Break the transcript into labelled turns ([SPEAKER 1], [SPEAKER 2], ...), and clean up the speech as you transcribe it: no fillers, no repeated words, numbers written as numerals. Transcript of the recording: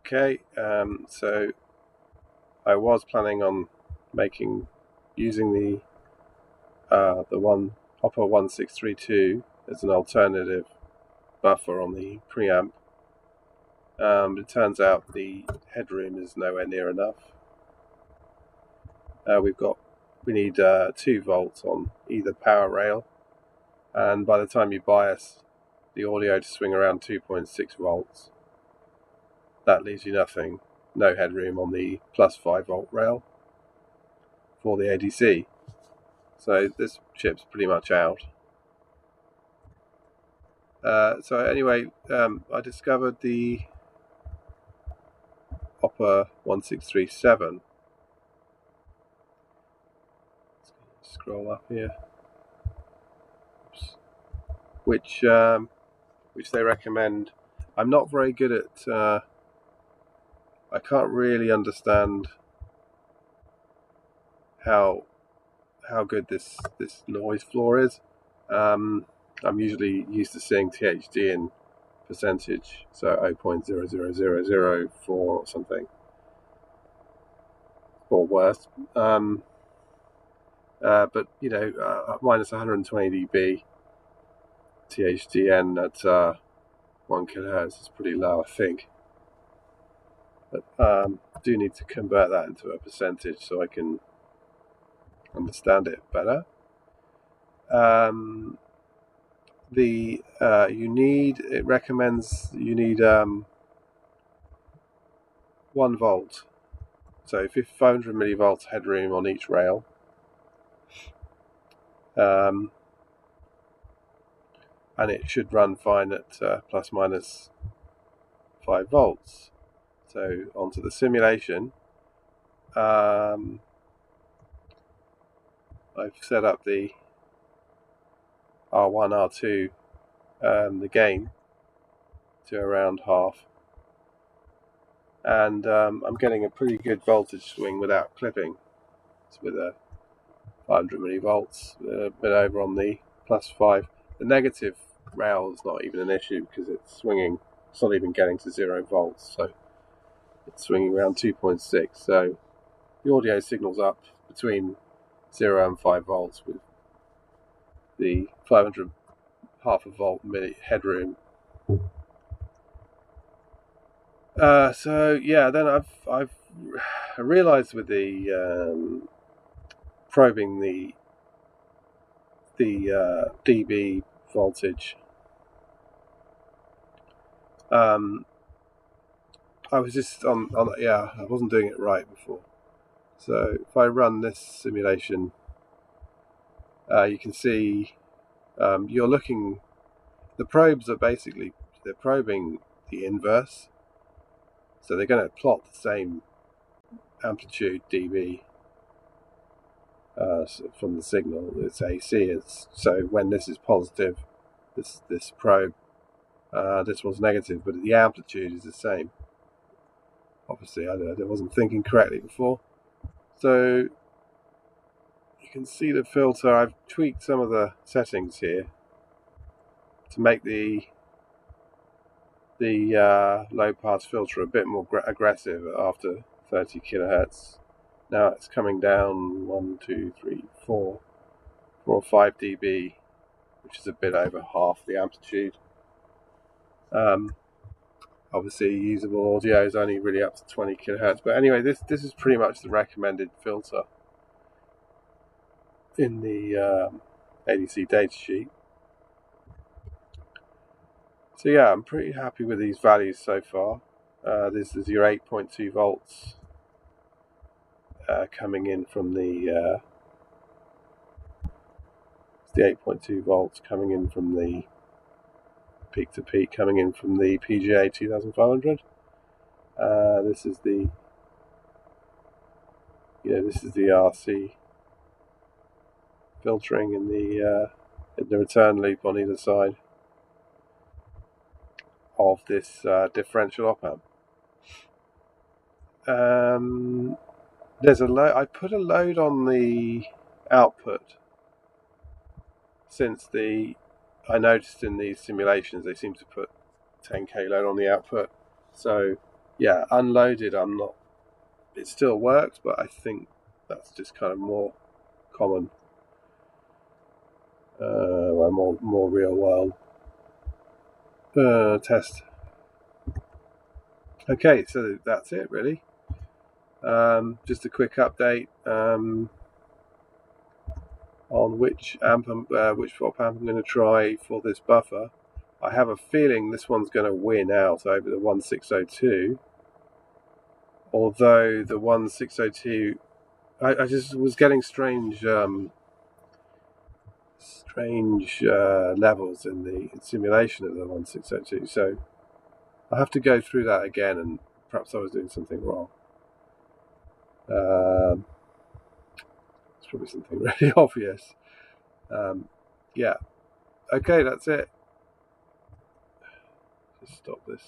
[SPEAKER 1] Okay, so I was planning on using the opa1637 as an alternative buffer on the preamp. But it turns out the headroom is nowhere near enough. We need 2 volts on either power rail, and by the time you bias the audio to swing around 2.6 volts, that leaves you no headroom on the plus 5 volt rail for the ADC. So this chip's pretty much out. So anyway, I discovered the opa1637. Scroll up here. Oops. Which they recommend. I'm not very good at. I can't really understand how good this noise floor is. I'm usually used to seeing THD in percentage, so 0.00004 or something, or worse. But minus 120 dB THDN at 1 kHz is pretty low, I think. But I do need to convert that into a percentage so I can understand it better. It recommends you need 1 volt, so 500 millivolts headroom on each rail. And it should run fine at plus minus 5 volts. So onto the simulation. I've set up the R1, R2, the gain to around half, and I'm getting a pretty good voltage swing without clipping. It's with a 500 millivolts, a bit over on the plus 5. The negative rail is not even an issue because it's swinging. It's not even getting to 0 volts, so it's swinging around 2.6. So the audio signals up between 0 and 5 volts with the 500 half a volt headroom. So yeah, then I've realized with the probing the dB voltage, I was just I wasn't doing it right before. So if I run this simulation, you can see the probes are basically, they're probing the inverse, so they're going to plot the same amplitude dB from the signal. It's AC. So when this is positive, this probe, this one's negative, but the amplitude is the same. Obviously, I wasn't thinking correctly before. So you can see the filter. I've tweaked some of the settings here to make the low pass filter a bit more aggressive after 30 kilohertz. Now it's coming down 1, 2, 3, 4 or 5 dB, which is a bit over half the amplitude. Obviously, usable audio is only really up to 20 kilohertz. But anyway, this is pretty much the recommended filter in the ADC datasheet. So yeah, I'm pretty happy with these values so far. This is your 8.2 volts coming in from the 8.2 volts coming in from the peak to peak, coming in from the PGA 2500. This is the RC filtering in the return loop on either side of this differential op-amp. There's a load. I put a load on the output since I noticed in these simulations they seem to put 10k load on the output. So yeah, unloaded, I'm not. It still works, but I think that's just kind of more common, more real world test. Okay, so that's it really. Just a quick update on which op amp I'm going to try for this buffer. I have a feeling this one's going to win out over the 1602. Although the 1602, I just was getting strange levels in the simulation of the 1602. So I have to go through that again, and perhaps I was doing something wrong. It's probably something really obvious. Yeah. Okay, that's it. Just stop this.